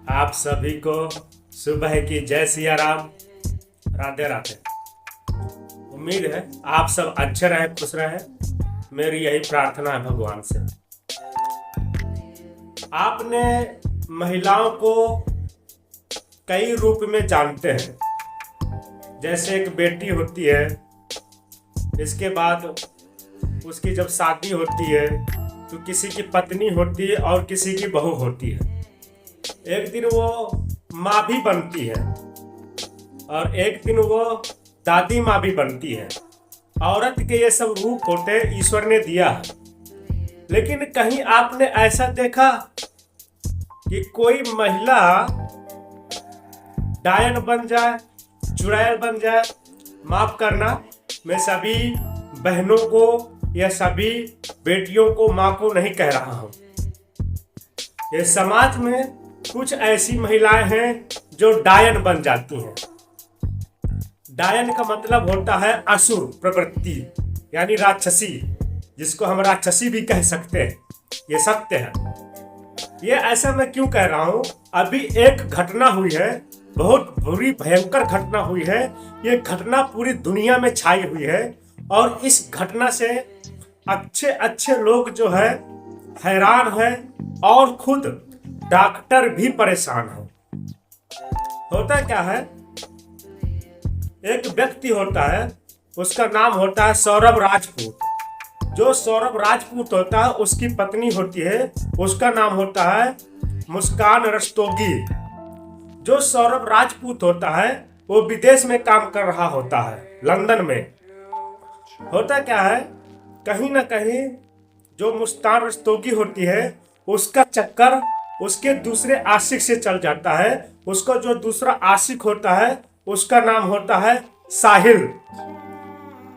आप सभी को सुबह की जय सिया राम। राधे राधे। उम्मीद है आप सब अच्छे रहे, खुश रहे। मेरी यही प्रार्थना है भगवान से। आपने महिलाओं को कई रूप में जानते हैं। जैसे एक बेटी होती है, इसके बाद उसकी जब शादी होती है तो किसी की पत्नी होती है और किसी की बहू होती है। एक दिन वो माँ भी बनती है और एक दिन वो दादी माँ भी बनती है। औरत के ये सब रूप होते हैं, ईश्वर ने दिया है। लेकिन कहीं आपने ऐसा देखा कि कोई महिला डायन बन जाए, चुड़ैल बन जाए? माफ करना, मैं सभी बहनों को या सभी बेटियों को माँ को नहीं कह रहा हूं। ये समाज में कुछ ऐसी महिलाएं हैं जो डायन बन जाती हैं। डायन का मतलब होता है असुर प्रवृत्ति, यानी राक्षसी, जिसको हम राक्षसी भी कह सकते हैं। ये सत्य है। ये ऐसा मैं क्यों कह रहा हूं? अभी एक घटना हुई है, बहुत बुरी भयंकर घटना हुई है। ये घटना पूरी दुनिया में छाई हुई है और इस घटना से अच्छे अच्छे लोग जो है हैरान है और खुद डॉक्टर भी परेशान है। होता क्या है, एक व्यक्ति होता है, उसका नाम होता है सौरभ राजपूत। जो सौरभ राजपूत होता है, उसकी पत्नी होती है, उसका नाम होता है मुस्कान रस्तोगी। जो सौरभ राजपूत होता है वो विदेश में काम कर रहा होता है, लंदन में। होता क्या है, कहीं ना कहीं जो मुस्कान रस्तोगी होती है उसका चक्कर उसके दूसरे आशिक से चल जाता है। उसका जो दूसरा आशिक होता है उसका नाम होता है साहिल।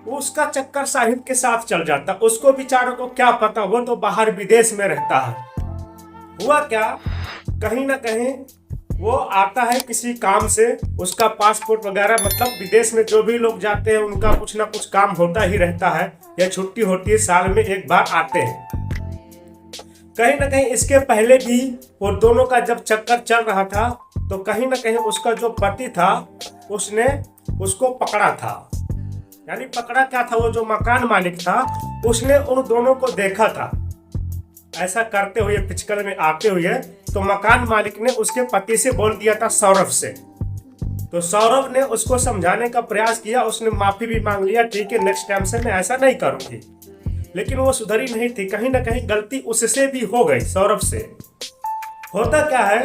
उसका चक्कर साहिल के साथ चल जाता। उसको बेचारों को क्या पता, वो तो बाहर विदेश में रहता है। हुआ क्या, कहीं ना कहीं वो आता है किसी काम से, उसका पासपोर्ट वगैरह, मतलब विदेश में जो भी लोग जाते हैं उनका कुछ ना कुछ काम होता ही रहता है या छुट्टी होती है, साल में एक बार आते हैं। कहीं ना कहीं इसके पहले भी वो दोनों का जब चक्कर चल रहा था तो कहीं ना कहीं उसका जो पति था उसने उसको पकड़ा था। यानी पकड़ा क्या था, वो जो मकान मालिक था उसने उन दोनों को देखा था ऐसा करते हुए, पिचकल में आते हुए। तो मकान मालिक ने उसके पति से बोल दिया था, सौरभ से। तो सौरभ ने उसको समझाने का प्रयास किया, उसने माफी भी मांग लिया, ठीक है नेक्स्ट टाइम से मैं ऐसा नहीं करूंगी। लेकिन वो सुधरी नहीं थी, कहीं ना कहीं गलती उससे भी हो गई, सौरभ से। होता क्या है,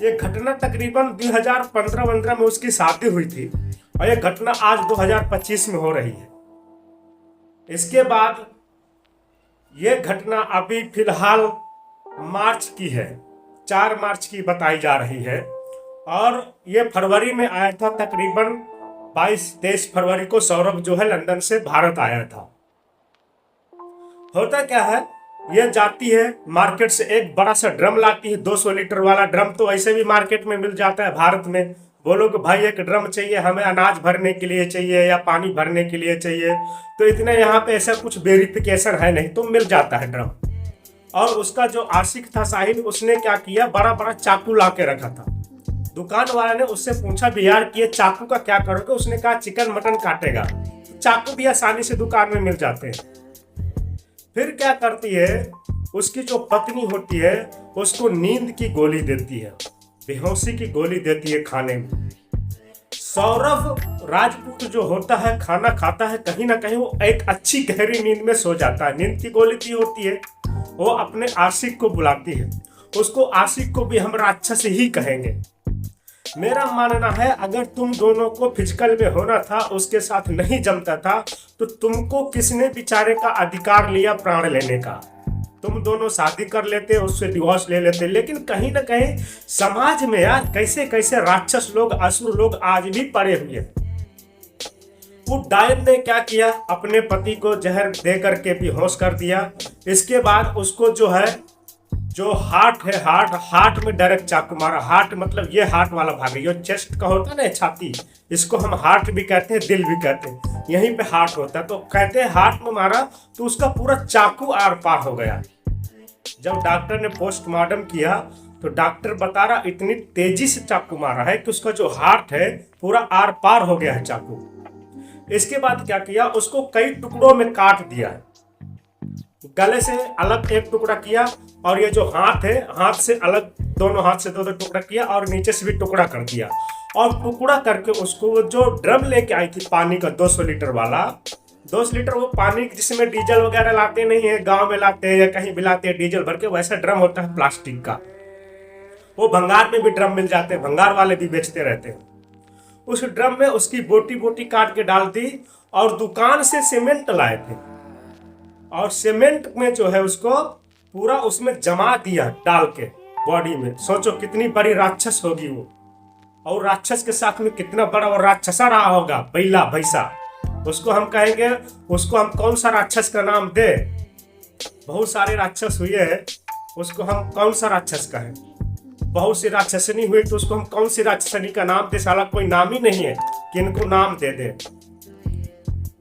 ये घटना तकरीबन 2015 में उसकी शादी हुई थी और ये घटना आज 2025 में हो रही है। इसके बाद ये घटना अभी फिलहाल मार्च की है, 4 मार्च की बताई जा रही है और ये फरवरी में आया था। तकरीबन 22-23 फरवरी को सौरभ जो है लंदन से भारत आया था। होता क्या है, ये जाती है मार्केट से एक बड़ा सा ड्रम लाती है, 200 लीटर वाला ड्रम। तो ऐसे भी मार्केट में मिल जाता है भारत में। बोलो कि भाई एक ड्रम चाहिए हमें, अनाज भरने के लिए चाहिए या पानी भरने के लिए चाहिए, तो इतना यहाँ पे ऐसा कुछ वेरिफिकेशन है नहीं, तो मिल जाता है ड्रम। और उसका जो आशिक था साहिल, उसने क्या किया, बड़ा बड़ा चाकू ला के रखा था। दुकान वाले ने उससे पूछा भी यार कि ये चाकू का क्या करोगे? उसने कहा चिकन मटन काटेगा। चाकू भी आसानी से दुकान में मिल जाते हैं। फिर क्या करती है, उसकी जो पत्नी होती है उसको नींद की गोली देती है, बेहोशी की गोली देती है खाने में। सौरभ राजपूत जो होता है खाना खाता है, कहीं ना कहीं वो एक अच्छी गहरी नींद में सो जाता है। नींद की गोली दी होती है, वो अपने आशिक को बुलाती है। उसको आशिक को भी हम राक्षस ही कहेंगे। मेरा मानना है अगर तुम दोनों को फिजिकल में होना था, उसके साथ नहीं जमता था, तो तुमको किसने बेचारे का अधिकार लिया प्राण लेने का? तुम दोनों शादी कर लेते, उससे डिवोर्स ले लेते। लेकिन कहीं ना कहीं समाज में यार कैसे कैसे राक्षस लोग, असुर लोग आज भी पड़े हुए हैं। वो डायन ने क्या किया, अपने पति को जहर दे करके बेहोश कर दिया। इसके बाद उसको जो है, जो हार्ट है, हार्ट में डायरेक्ट चाकू मारा। हार्ट मतलब ये हार्ट वाला भाग है, जो चेस्ट का होता है ना, छाती, इसको हम हार्ट भी कहते हैं, दिल भी कहते हैं। यहीं पे हार्ट होता है, तो कहते हैं हार्ट में मारा तो उसका पूरा चाकू आर पार हो गया। जब डॉक्टर ने पोस्टमार्टम किया तो डॉक्टर बता रहा इतनी तेजी से चाकू मारा है कि उसका जो हार्ट है पूरा आर पार हो गया है चाकू। इसके बाद क्या किया, उसको कई टुकड़ों में काट दिया, गले से अलग एक टुकड़ा किया और ये जो हाथ है हाथ से अलग, दोनों हाथ से दो दो टुकड़ा किया और नीचे से भी टुकड़ा कर दिया। और टुकड़ा करके उसको वो जो ड्रम लेके आई थी पानी का 200 लीटर वाला, 200 लीटर वो पानी जिसमें डीजल वगैरह लाते नहीं है, गांव में लाते हैं या कहीं भी लाते हैं डीजल भर के, वैसा ड्रम होता है प्लास्टिक का। वो भंगार में भी ड्रम मिल जाते हैं, भंगार वाले भी बेचते रहते हैं। उस ड्रम में उसकी बोटी बोटी काट के डाल दी और दुकान से सीमेंट लाए थे और सीमेंट में जो है उसको पूरा उसमें जमा दिया डाल के बॉडी में। सोचो कितनी बड़ी राक्षस होगी वो, और राक्षस के साथ में कितना बड़ा वो राक्षसा रहा होगा, बैला भैसा। उसको हम कहेंगे, उसको हम कौन सा राक्षस का नाम दे? बहुत सारे राक्षस हुए हैं, उसको हम कौन सा राक्षस कहें? बहुत सी राक्षसनी हुई तो उसको हम कौन सी राक्षसनी का नाम दे? साला कोई नाम ही नहीं है कि इनको नाम दे दे।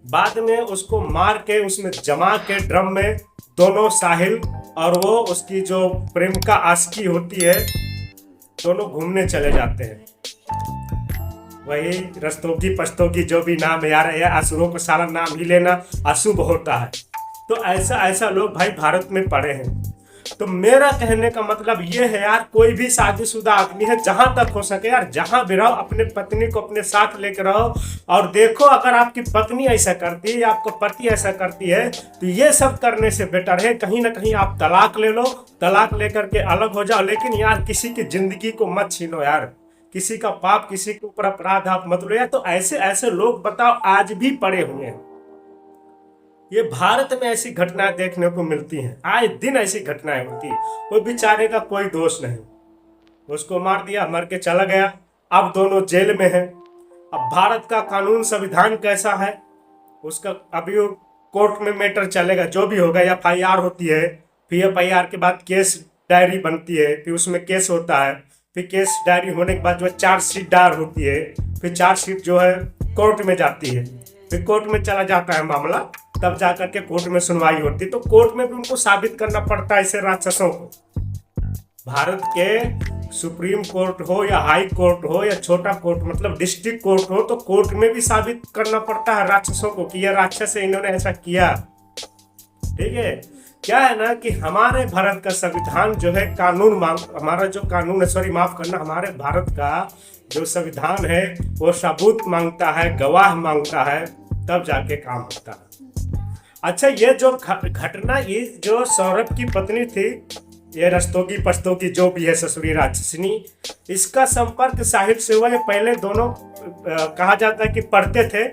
बाद में उसको मार के उसमें जमा के ड्रम में दोनों साहिल और वो उसकी जो प्रेमिका आशिकी होती है, दोनों घूमने चले जाते हैं। वही रस्तोगी पस्तोगी जो भी नाम है यार, असुरों को सारा नाम ही लेना अशुभ होता है। तो ऐसा लोग भाई भारत में पड़े हैं। तो मेरा कहने का मतलब ये है यार, कोई भी शादीशुदा आदमी है, जहां तक हो सके यार, जहां भी रहो अपने पत्नी को अपने साथ लेकर रहो। और देखो अगर आपकी पत्नी ऐसा करती है या आपका पति ऐसा करती है तो ये सब करने से बेटर है कहीं ना कहीं आप तलाक ले लो, तलाक लेकर के अलग हो जाओ। लेकिन यार किसी की जिंदगी को मत छीनो यार, किसी का पाप किसी के ऊपर अपराध आप मत लो यार। तो ऐसे लोग बताओ आज भी पड़े हुए हैं। ये भारत में ऐसी घटनाएं देखने को मिलती हैं, आए दिन ऐसी घटनाएं होती है। कोई बेचारे का कोई दोष नहीं, उसको मार दिया, मर के चला गया, अब दोनों जेल में हैं। अब भारत का कानून संविधान कैसा है उसका अभी कोर्ट में मैटर चलेगा, जो भी होगा। FIR होती है, फिर FIR के बाद केस डायरी बनती है, फिर उसमें केस होता है, फिर केस डायरी होने के बाद जो है चार्जशीट दायर होती है, फिर चार्जशीट जो है कोर्ट में जाती है, फिर कोर्ट में चला जाता है मामला, तब जाकर के कोर्ट में सुनवाई होती है। तो कोर्ट में भी उनको साबित करना पड़ता है ऐसे राक्षसों को। भारत के सुप्रीम कोर्ट हो या हाई कोर्ट हो या छोटा कोर्ट मतलब डिस्ट्रिक्ट कोर्ट हो, तो कोर्ट में भी साबित करना पड़ता है राक्षसों को कि यह राक्षस है, इन्होंने ऐसा किया। ठीक है, क्या है ना कि हमारे भारत का संविधान जो है कानून हमारा जो कानून है, सॉरी माफ करना, हमारे भारत का जो संविधान है वो सबूत मांगता है, गवाह मांगता है, तब जाके काम होता है। अच्छा, ये जो घटना, ये जो सौरभ की पत्नी थी, ये रस्तोगी पस्तोगी जो भी है ससुरी राक्षसनी, इसका संपर्क साहिब से हुआ। ये पहले दोनों कहा जाता है कि पढ़ते थे,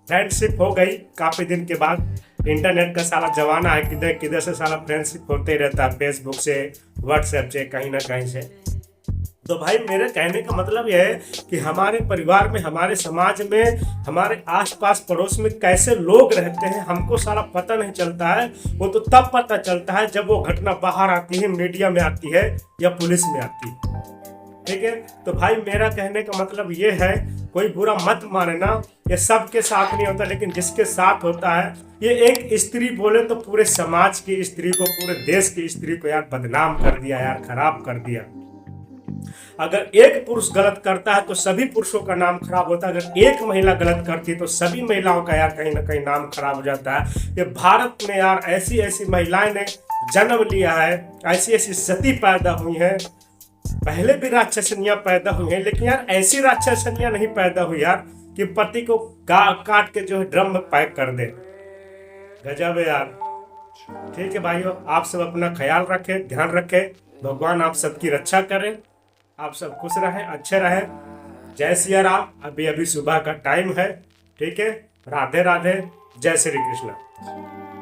फ्रेंडशिप हो गई काफी दिन के बाद। इंटरनेट का सारा जमाना है, किधर किधर से सारा फ्रेंडशिप होते ही रहता है, फेसबुक से, व्हाट्सएप से, कहीं ना कहीं से। तो भाई मेरे कहने का मतलब यह है कि हमारे परिवार में, हमारे समाज में, हमारे आसपास पड़ोस में कैसे लोग रहते हैं हमको सारा पता नहीं चलता है। वो तो तब पता चलता है जब वो घटना बाहर आती है, मीडिया में आती है या पुलिस में आती है। ठीक है, तो भाई मेरा कहने का मतलब ये है, कोई बुरा मत मानना, ये सबके साथ नहीं होता, लेकिन जिसके साथ होता है। ये एक स्त्री बोले तो पूरे समाज की स्त्री को, पूरे देश की स्त्री को यार बदनाम कर दिया यार, खराब कर दिया। अगर एक पुरुष गलत करता है तो सभी पुरुषों का नाम खराब होता है, अगर एक महिला गलत करती है तो सभी महिलाओं का यार कहीं ना कहीं नाम खराब हो जाता है। ये भारत में यार ऐसी ऐसी महिलाएं ने जन्म लिया है, ऐसी ऐसी सती पैदा हुई हैं, पहले भी राक्षसनियां पैदा हुई हैं, लेकिन यार ऐसी राक्षसनियां नहीं पैदा हुई यार कि पति को काट के जो है ड्रम में पैक कर दे। गजब है यार। ठीक है भाइयों, आप सब अपना ख्याल रखें, ध्यान रखें, भगवान आप सबकी रक्षा करें, आप सब खुश रहें, अच्छे रहें। जय सिया राम। अभी सुबह का टाइम है। ठीक है, राधे राधे, जय श्री कृष्ण।